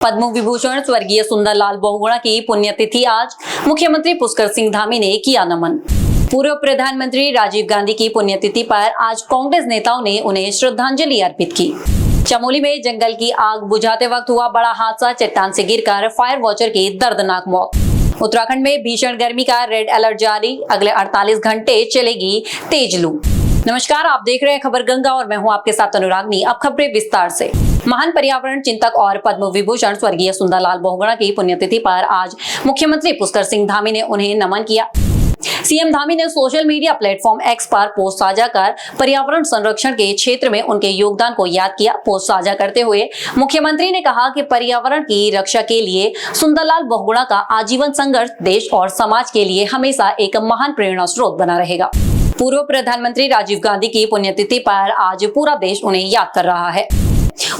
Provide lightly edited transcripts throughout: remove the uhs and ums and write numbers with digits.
पद्म विभूषण स्वर्गीय सुंदरलाल बहुगुणा की पुण्यतिथि आज मुख्यमंत्री पुष्कर सिंह धामी ने किया नमन। पूर्व प्रधानमंत्री राजीव गांधी की पुण्यतिथि पर आज कांग्रेस नेताओं ने उन्हें श्रद्धांजलि अर्पित की। चमोली में जंगल की आग बुझाते वक्त हुआ बड़ा हादसा, चट्टान से गिरकर फायर वॉचर की दर्दनाक मौत। उत्तराखंड में भीषण गर्मी का रेड अलर्ट जारी, अगले 48 घंटे चलेगी तेज लू। नमस्कार, आप देख रहे हैं खबर गंगा और मैं हूं आपके साथ अनुरागनी। अब खबरें विस्तार से। महान पर्यावरण चिंतक और पद्म विभूषण स्वर्गीय सुंदरलाल बहुगुणा की पुण्यतिथि पर आज मुख्यमंत्री पुष्कर सिंह धामी ने उन्हें नमन किया। सीएम धामी ने सोशल मीडिया प्लेटफॉर्म एक्स पर पोस्ट साझा कर पर्यावरण संरक्षण के क्षेत्र में उनके योगदान को याद किया। पोस्ट साझा करते हुए मुख्यमंत्री ने कहा कि पर्यावरण की रक्षा के लिए सुंदरलाल बहुगुणा का आजीवन संघर्ष देश और समाज के लिए हमेशा एक महान प्रेरणा स्रोत बना रहेगा। पूर्व प्रधानमंत्री राजीव गांधी की पुण्यतिथि पर आज पूरा देश उन्हें याद कर रहा है।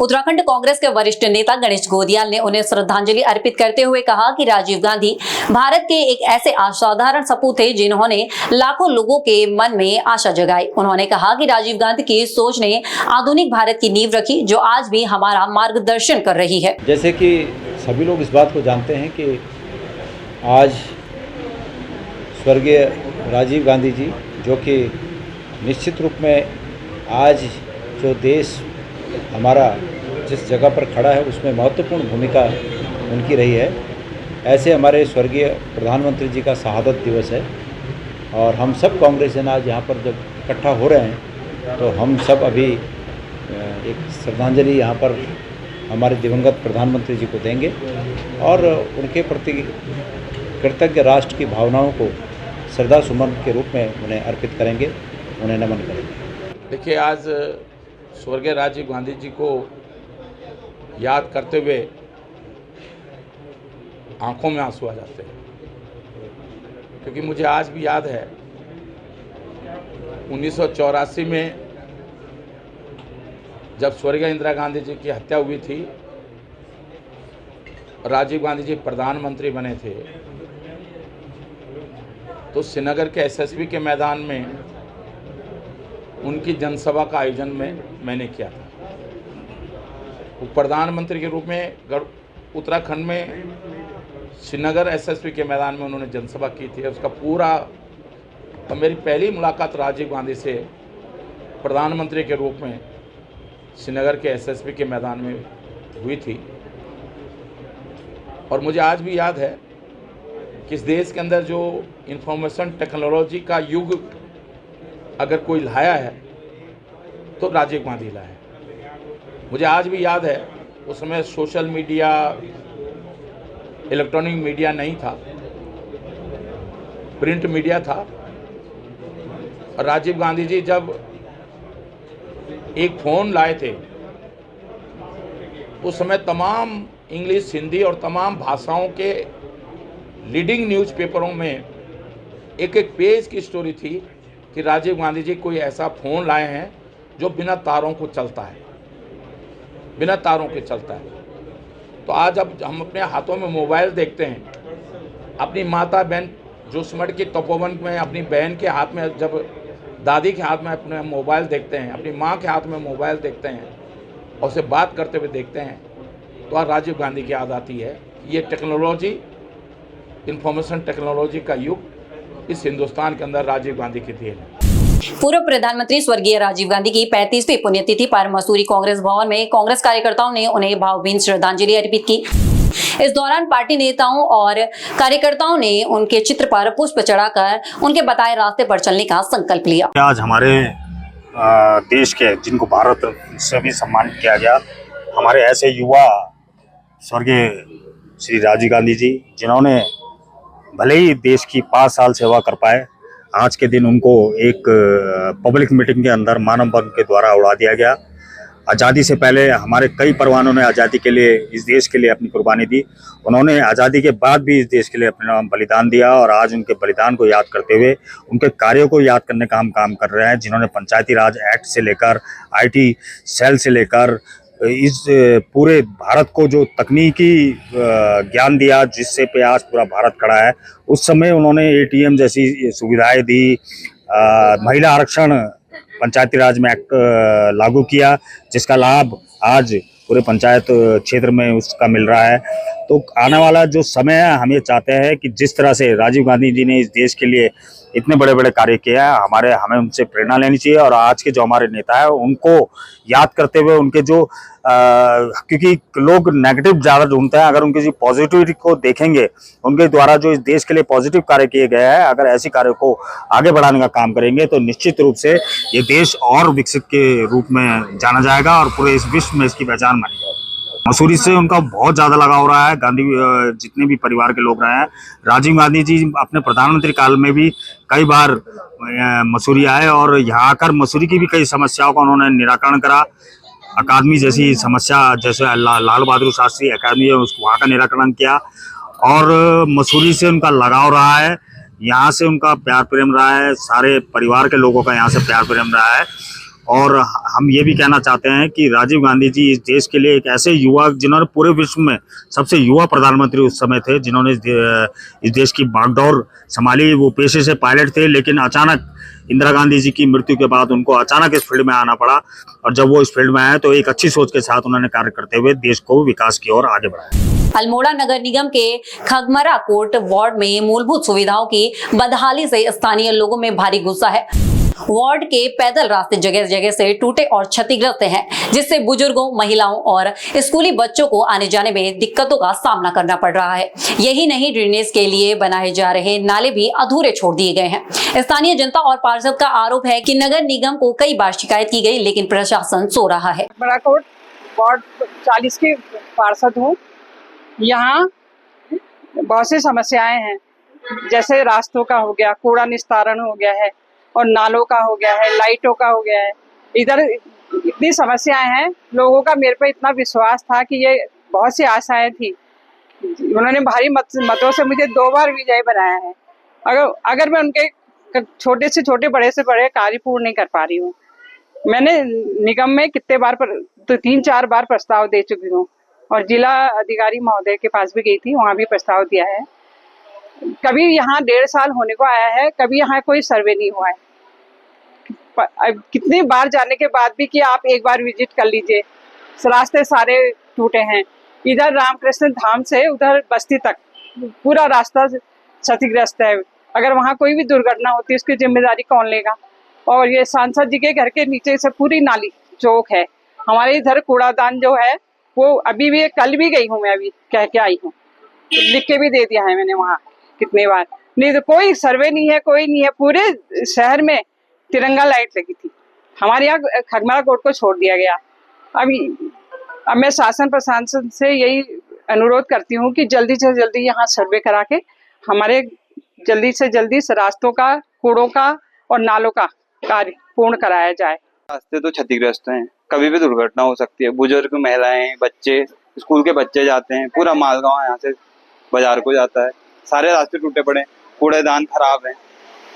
उत्तराखंड कांग्रेस के वरिष्ठ नेता गणेश गोदियाल ने उन्हें श्रद्धांजलि अर्पित करते हुए कहा कि राजीव गांधी भारत के एक ऐसे असाधारण सपूत थे जिन्होंने लाखों लोगों के मन में आशा जगाई। उन्होंने कहा कि राजीव गांधी की सोच ने आधुनिक भारत की नींव रखी, जो आज भी हमारा मार्गदर्शन कर रही है। जैसे कि सभी लोग इस बात को जानते हैं कि आज स्वर्गीय राजीव गांधी जी, जो कि निश्चित रूप में आज जो देश हमारा जिस जगह पर खड़ा है उसमें महत्वपूर्ण भूमिका उनकी रही है। ऐसे हमारे स्वर्गीय प्रधानमंत्री जी का शहादत दिवस है और हम सब कांग्रेसियन आज यहाँ पर जब इकट्ठा हो रहे हैं तो हम सब अभी एक श्रद्धांजलि यहाँ पर हमारे दिवंगत प्रधानमंत्री जी को देंगे और उनके प्रति कृतज्ञ राष्ट्र की भावनाओं को श्रद्धा सुमन के रूप में उन्हें अर्पित करेंगे, उन्हें नमन करेंगे। देखिए, आज स्वर्गीय राजीव गांधी जी को याद करते हुए आंखों में आंसू आ जाते हैं, क्योंकि मुझे आज भी याद है 1984 में जब स्वर्गीय इंदिरा गांधी जी की हत्या हुई थी, राजीव गांधी जी प्रधानमंत्री बने थे, तो श्रीनगर के एसएसबी के मैदान में उनकी जनसभा का आयोजन मैंने किया था। वो प्रधानमंत्री के रूप में उत्तराखंड में श्रीनगर एसएसबी के मैदान में उन्होंने जनसभा की थी। उसका पूरा तो मेरी पहली मुलाकात राजीव गांधी से प्रधानमंत्री के रूप में श्रीनगर के एसएसबी के मैदान में हुई थी। और मुझे आज भी याद है कि इस देश के अंदर जो इंफॉर्मेशन टेक्नोलॉजी का युग अगर कोई लाया है तो राजीव गांधी लाया है। मुझे आज भी याद है उस समय सोशल मीडिया, इलेक्ट्रॉनिक मीडिया नहीं था, प्रिंट मीडिया था। और राजीव गांधी जी जब एक फ़ोन लाए थे उस समय तमाम इंग्लिश, हिंदी और तमाम भाषाओं के लीडिंग न्यूज़पेपरों में एक एक पेज की स्टोरी थी कि राजीव गांधी जी कोई ऐसा फ़ोन लाए हैं जो बिना तारों को चलता है, बिना तारों के चलता है। तो आज अब हम अपने हाथों में मोबाइल देखते हैं, अपनी माता बहन जो सिमट की तपोवन में अपनी बहन के हाथ में, जब दादी के हाथ में अपने मोबाइल देखते हैं, अपनी माँ के हाथ में मोबाइल देखते हैं और उससे बात करते हुए देखते हैं, तो आज राजीव गांधी की याद आती है। ये टेक्नोलॉजी, इंफॉर्मेशन टेक्नोलॉजी का युग इस हिंदुस्तान के अंदर राजीव गांधी की देन है। पूर्व प्रधानमंत्री स्वर्गीय राजीव गांधी की 35वीं पुण्यतिथि पर मसूरी कांग्रेस भवन में कांग्रेस कार्यकर्ताओं ने उन्हें भावभीनी श्रद्धांजलि अर्पित की। इस दौरान पार्टी नेताओं और कार्यकर्ताओं ने उनके चित्र पर पुष्प चढ़ाकर उनके बताए रास्ते पर चलने का संकल्प लिया। आज हमारे देश के, जिनको भारत से भी सम्मानित किया गया, हमारे ऐसे युवा स्वर्गीय श्री राजीव गांधी जी, जिन्होंने भले ही देश की 5 साल सेवा कर पाए, आज के दिन उनको एक पब्लिक मीटिंग के अंदर मानव बम के द्वारा उड़ा दिया गया। आज़ादी से पहले हमारे कई परवानों ने आज़ादी के लिए, इस देश के लिए अपनी कुर्बानी दी। उन्होंने आज़ादी के बाद भी इस देश के लिए अपना बलिदान दिया और आज उनके बलिदान को याद करते हुए उनके कार्यों को याद करने का हम काम कर रहे हैं, जिन्होंने पंचायती राज एक्ट से लेकर आईटी सेल से लेकर इस पूरे भारत को जो तकनीकी ज्ञान दिया, जिससे पे आज पूरा भारत खड़ा है। उस समय उन्होंने एटीएम जैसी सुविधाएं दी, महिला आरक्षण पंचायती राज में एक्ट लागू किया, जिसका लाभ आज पूरे पंचायत क्षेत्र में उसका मिल रहा है। तो आने वाला जो समय है, हम ये चाहते हैं कि जिस तरह से राजीव गांधी जी ने इस देश के लिए इतने बड़े बड़े कार्य किए हैं, हमें उनसे प्रेरणा लेनी चाहिए। और आज के जो हमारे नेता है उनको याद करते हुए उनके जो क्योंकि लोग नेगेटिव ज़्यादा ढूंढते हैं, अगर उनकी जो पॉजिटिविटी को देखेंगे, उनके द्वारा जो इस देश के लिए पॉजिटिव कार्य किए गए हैं, अगर ऐसे कार्यों को आगे बढ़ाने का काम करेंगे तो निश्चित रूप से ये देश और विकसित के रूप में जाना जाएगा और पूरे इस विश्व में इसकी पहचान मानी जाएगी। मसूरी से उनका बहुत ज़्यादा लगाव रहा है। गांधी जितने भी परिवार के लोग रहे हैं, राजीव गांधी जी अपने प्रधानमंत्री काल में भी कई बार मसूरी आए और यहाँ आकर मसूरी की भी कई समस्याओं का उन्होंने निराकरण करा। अकादमी जैसी समस्या, जैसे लाल बहादुर शास्त्री अकादमी है, उसको वहाँ का निराकरण किया। और मसूरी से उनका लगाव रहा है, यहाँ से उनका प्यार प्रेम रहा है, सारे परिवार के लोगों का यहाँ से प्यार प्रेम रहा है। और हम ये भी कहना चाहते हैं कि राजीव गांधी जी इस देश के लिए एक ऐसे युवा, जिन्होंने पूरे विश्व में सबसे युवा प्रधानमंत्री उस समय थे, जिन्होंने इस देश की बागडोर संभाली। वो पेशे से पायलट थे, लेकिन अचानक इंदिरा गांधी जी की मृत्यु के बाद उनको अचानक इस फील्ड में आना पड़ा। और जब वो इस फील्ड में आए तो एक अच्छी सोच के साथ उन्होंने कार्य करते हुए देश को विकास की ओर आगे बढ़ाया। अल्मोड़ा नगर निगम के खगमरा कोट वार्ड में मूलभूत सुविधाओं की बदहाली से स्थानीय लोगों में भारी गुस्सा है। वार्ड के पैदल रास्ते जगह जगह से टूटे और क्षतिग्रस्त हैं, जिससे बुजुर्गों, महिलाओं और स्कूली बच्चों को आने जाने में दिक्कतों का सामना करना पड़ रहा है। यही नहीं, ड्रेनेज के लिए बनाए जा रहे नाले भी अधूरे छोड़ दिए गए हैं। स्थानीय जनता और पार्षद का आरोप है कि नगर निगम को कई बार शिकायत की गई, लेकिन प्रशासन सो रहा है। बड़ा कोट वार्ड 40 के पार्षद हूँ। यहाँ बहुत सी समस्याएं हैं, जैसे रास्तों का हो गया, कूड़ा निस्तारण हो गया है और नालों का हो गया है, लाइटों का हो गया है। इधर इतनी समस्याएं हैं। लोगों का मेरे पे इतना विश्वास था कि ये बहुत सी आशाएं थी। उन्होंने भारी मतों से मुझे 2 बार विजयी बनाया है। अगर मैं उनके छोटे से छोटे, बड़े से बड़े कार्य पूर्ण नहीं कर पा रही हूँ। मैंने निगम में कितने बार तो 3-4 बार प्रस्ताव दे चुकी हूँ और जिला अधिकारी महोदय के पास भी गई थी, वहाँ भी प्रस्ताव दिया है। कभी यहाँ 1.5 साल होने को आया है, कभी यहाँ कोई सर्वे नहीं हुआ है। कितनी बार जाने के बाद भी कि आप एक बार विजिट कर लीजिए। रास्ते सारे टूटे हैं। इधर रामकृष्ण धाम से उधर बस्ती तक पूरा रास्ता क्षतिग्रस्त है। अगर वहाँ कोई भी दुर्घटना होती है, उसकी जिम्मेदारी कौन लेगा? और ये सांसद जी के घर के नीचे से पूरी नाली चौक है। हमारे इधर कूड़ादान जो है वो अभी भी, कल भी गई हूँ मैं, अभी कह के आई हूँ, लिख के भी दे दिया है मैंने वहाँ कितने बार। नहीं तो कोई सर्वे नहीं है, कोई नहीं है। पूरे शहर में तिरंगा लाइट लगी थी, हमारे यहाँ खगमरा कोर्ट को छोड़ दिया गया। अब मैं शासन प्रशासन से यही अनुरोध करती हूँ कि जल्दी से जल्दी यहाँ सर्वे करा के हमारे जल्दी से जल्दी रास्तों का, कूड़ों का और नालों का कार्य पूर्ण कराया जाए। रास्ते तो क्षतिग्रस्त हैं, कभी भी दुर्घटना हो सकती है। बुजुर्ग, महिलाएं, बच्चे, स्कूल के बच्चे जाते हैं। पूरा मालगांव यहाँ से बाजार को जाता है, सारे रास्ते टूटे पड़े, कूड़ेदान खराब है।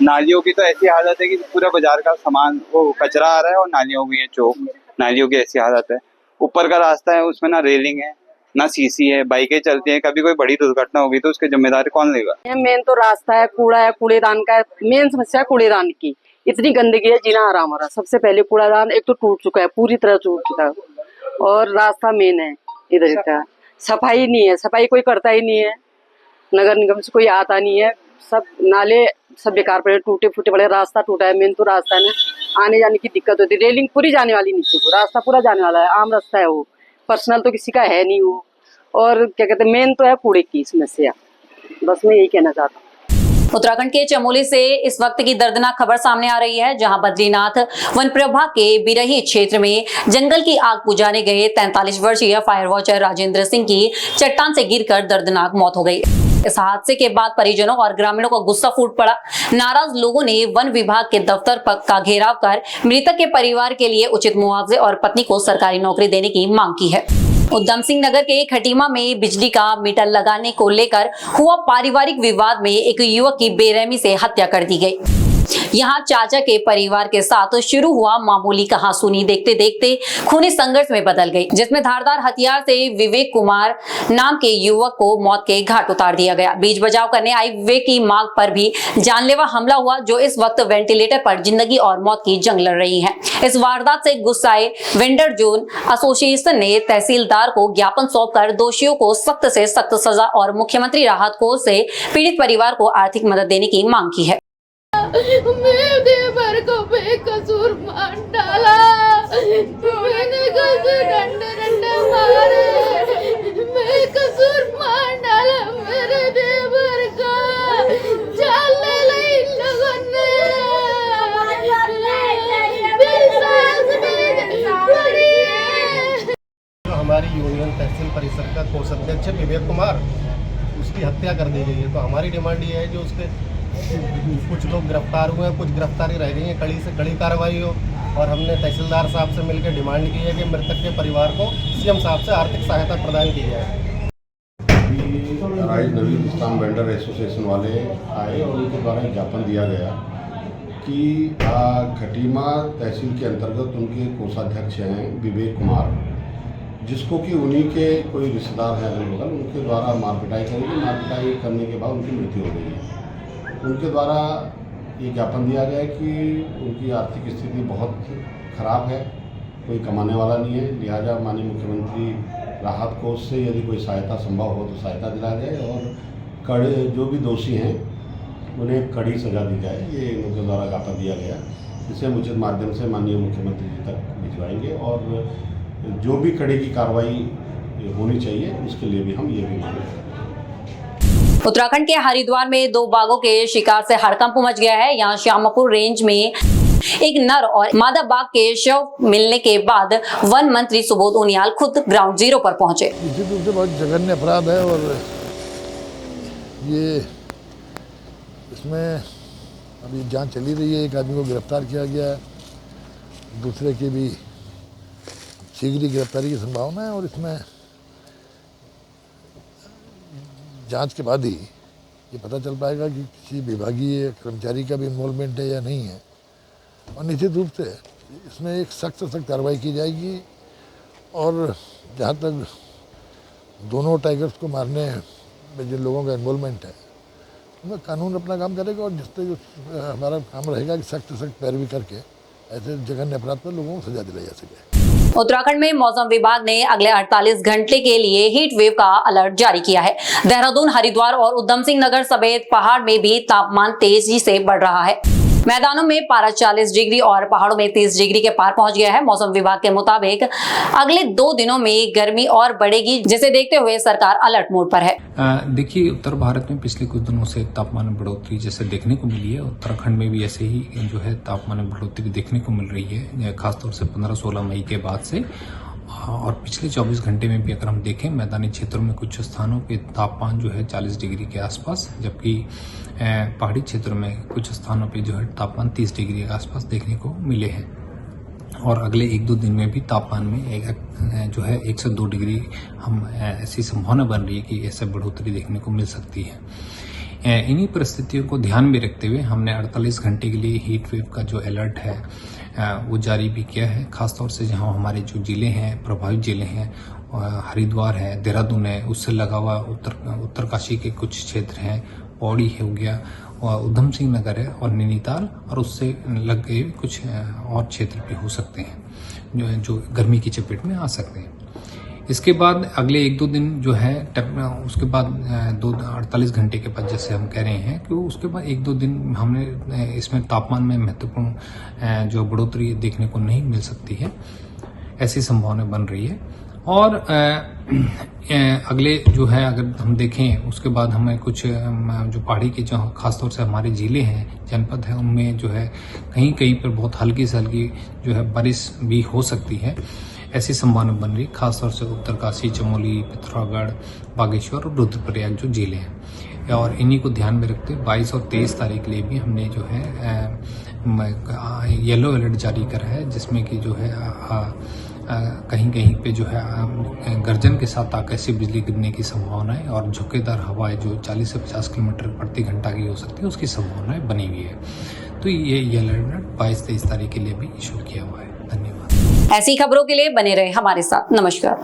नालियों की तो ऐसी हालत है कि पूरा बाजार का सामान, वो कचरा आ रहा है और नालियों की है चौक, नालियों की ऐसी हालत है। ऊपर का रास्ता है, उसमें ना रेलिंग है, ना सीसी है, बाइकें चलती हैं। कभी कोई बड़ी दुर्घटना होगी तो उसकी जिम्मेदारी कौन लेगा? मेन तो रास्ता है, कूड़ा है, कूड़ेदान का मेन समस्या है। कूड़ेदान की इतनी गंदगी है, जीना हराम हो रहा। सबसे पहले कूड़ादान एक तो टूट चुका है, पूरी तरह टूट चुका है, और रास्ता मेन है इधर का। सफाई नहीं है, सफाई कोई करता ही नहीं है, नगर निगम से कोई आता नहीं है। सब नाले सब बेकार पड़े, टूटे फूटे पड़े, रास्ता टूटा है। मेन तो रास्ता है ना, आने जाने की दिक्कत होती है। रेलिंग पूरी जाने वाली नीचे को, रास्ता पूरा जाने वाला है, आम रास्ता है वो, पर्सनल तो किसी का है नहीं वो। और क्या कहते हैं, मेन तो है कूड़े की समस्या। बस मैं यही कहना चाहता हूँ। उत्तराखंड के चमोली से इस वक्त की दर्दनाक खबर सामने आ रही है, जहां बद्रीनाथ वन प्रभाग के बिरही क्षेत्र में जंगल की आग बुझाने गए 43 वर्षीय फायर वॉचर राजेंद्र सिंह की चट्टान से गिरकर दर्दनाक मौत हो गई। इस हादसे के बाद परिजनों और ग्रामीणों को गुस्सा फूट पड़ा। नाराज लोगों ने वन विभाग के दफ्तर का घेराव कर मृतक के परिवार के लिए उचित मुआवजे और पत्नी को सरकारी नौकरी देने की मांग की है। उधम सिंह नगर के खटीमा में बिजली का मीटर लगाने को लेकर हुआ पारिवारिक विवाद में एक युवक की बेरहमी से हत्या कर दी गई। यहाँ चाचा के परिवार के साथ शुरू हुआ मामूली कहासुनी देखते देखते खूनी संघर्ष में बदल गई, जिसमें धारदार हथियार से विवेक कुमार नाम के युवक को मौत के घाट उतार दिया गया। बीच बचाव करने आई विवेक की मां पर भी जानलेवा हमला हुआ, जो इस वक्त वेंटिलेटर पर जिंदगी और मौत की जंग लड़ रही है। इस वारदात से गुस्साए वेंडर जोन एसोसिएशन ने तहसीलदार को ज्ञापन सौंपकर दोषियों को सख्त से सख्त सजा और मुख्यमंत्री राहत कोष से पीड़ित परिवार को आर्थिक मदद देने की मांग की है। मेरे भर को बेकसूर मार डाला, मैंने कैसे डंडे डंडे मारे, बेकसूर मार डाला मेरे देवर का, जान ले ली इन लोगों ने, मेरी सास मेरी बड़ी है। हमारी यूनियन तहसील परिसर का कोषाध्यक्ष विवेक कुमार, उसकी हत्या कर दी गई है। तो हमारी डिमांड ये है जो उसके कुछ लोग गिरफ्तार हुए हैं, कुछ गिरफ्तारी रह गई है, कड़ी से कड़ी कार्रवाई हो। और हमने तहसीलदार साहब से मिलकर डिमांड की है कि मृतक के परिवार को सीएम साहब से आर्थिक सहायता प्रदान की जाए। राइज नवीन इस्लाम वेंडर एसोसिएशन वाले आए और उनके द्वारा एक ज्ञापन दिया गया कि खटीमा तहसील के अंतर्गत उनके कोषाध्यक्ष हैं विवेक कुमार, जिसको कि उन्हीं के कोई रिश्तेदार हैं अगल बगल, उनके द्वारा मारपिटाई करेगी। मारपिटाई करने के बाद उनकी मृत्यु हो गई है। उनके द्वारा ये ज्ञापन दिया गया है कि उनकी आर्थिक स्थिति बहुत खराब है, कोई कमाने वाला नहीं है, लिहाजा माननीय मुख्यमंत्री राहत कोष से यदि कोई सहायता संभव हो तो सहायता दिलाया जाए और कड़े जो भी दोषी हैं उन्हें कड़ी सजा दी जाए। ये उनके द्वारा ज्ञापन दिया गया, इसे हम उचित माध्यम से माननीय मुख्यमंत्री जी तक भिजवाएंगे और जो भी कड़ी की कार्रवाई होनी चाहिए उसके लिए भी हम ये भी मांगेंगे। उत्तराखंड के हरिद्वार में 2 बाघों के शिकार से हड़कंप मच गया है। यहाँ श्यामपुर रेंज में एक नर और मादा बाघ के शव मिलने के बाद वन मंत्री सुबोध उनियाल खुद ग्राउंड जीरो पर पहुंचे। निश्चित रूप से बहुत जघन्य अपराध है और ये इसमें अभी जांच चली रही है। एक आदमी को गिरफ्तार किया गया है, दूसरे की भी शीघ्र गिरफ्तारी की संभावना है और इसमें जांच के बाद ही ये पता चल पाएगा कि किसी विभागीय कर्मचारी का भी इन्वॉल्वमेंट है या नहीं है। और निश्चित रूप से इसमें एक सख्त कार्रवाई की जाएगी और जहाँ तक दोनों टाइगर्स को मारने में जिन लोगों का इन्वॉल्वमेंट है उनमें कानून अपना काम करेगा और जिस तक हमारा काम रहेगा कि सख्त पैरवी करके ऐसे जघन्य अपराध पर लोगों को सजा दिलाई जा सके। उत्तराखंड में मौसम विभाग ने अगले 48 घंटे के लिए हीट वेव का अलर्ट जारी किया है। देहरादून, हरिद्वार और उधम सिंह नगर समेत पहाड़ में भी तापमान तेजी से बढ़ रहा है। मैदानों में पारा 40 डिग्री और पहाड़ों में 30 डिग्री के पार पहुंच गया है। मौसम विभाग के मुताबिक अगले 2 दिनों में गर्मी और बढ़ेगी, जिसे देखते हुए सरकार अलर्ट मोड पर है। देखिए, उत्तर भारत में पिछले कुछ दिनों से तापमान में बढ़ोतरी जैसे देखने को मिली है। उत्तराखंड में भी ऐसे ही जो है तापमान में बढ़ोतरी देखने को मिल रही है, खासतौर से 15-16 मई के बाद से। और पिछले 24 घंटे में भी अगर हम देखें, मैदानी क्षेत्रों में कुछ स्थानों पे तापमान जो है 40 डिग्री के आसपास, जबकि पहाड़ी क्षेत्रों में कुछ स्थानों पे जो है तापमान 30 डिग्री के आसपास देखने को मिले हैं। और अगले 1-2 दिन में भी तापमान में जो है 1 से 2 डिग्री हम ऐसी संभावना बन रही है कि ऐसे बढ़ोतरी देखने को मिल सकती है। इन्हीं परिस्थितियों को ध्यान में रखते हुए हमने 48 घंटे के लिए हीट वेव का जो अलर्ट है वो जारी भी किया है। खासतौर से जहां हमारे जो जिले हैं, प्रभावित जिले हैं, हरिद्वार है, देहरादून है, उससे लगा हुआ उत्तरकाशी के कुछ क्षेत्र हैं, पौड़ी हो गया, और उधम सिंह नगर है और नैनीताल, और उससे लग गए कुछ और क्षेत्र भी हो सकते हैं जो गर्मी की चपेट में आ सकते हैं। इसके बाद अगले 1-2 दिन जो है उसके बाद 48 घंटे के बाद जैसे हम कह रहे हैं कि उसके बाद 1-2 दिन हमने इसमें तापमान में महत्वपूर्ण जो बढ़ोतरी देखने को नहीं मिल सकती है, ऐसी संभावना बन रही है। और अगले जो है अगर हम देखें उसके बाद हमें कुछ जो पहाड़ी के जो खासतौर से हमारे जिले हैं, जनपद है, उनमें जो है कहीं कहीं पर बहुत हल्की से हल्की जो है बारिश भी हो सकती है, ऐसी संभावना बन रही है। खासतौर से उत्तरकाशी, चमोली, पिथौरागढ़, बागेश्वर और रुद्रप्रयाग जो जिले हैं। और इन्हीं को ध्यान में रखते 22 और 23 तारीख के लिए भी हमने जो है येलो अलर्ट जारी करा है, जिसमें कि जो है कहीं कहीं पे जो है गर्जन के साथ आकाशीय बिजली गिरने की संभावनाएं और झोंकेदार हवाएं जो 40 से 50 किलोमीटर प्रति घंटा की हो सकती है, उसकी संभावनाएं बनी हुई है। तो ये येलो अलर्ट 22-23 तारीख के लिए भी इशू किया हुआ है। धन्यवाद। ऐसी खबरों के लिए बने रहे हमारे साथ। नमस्कार।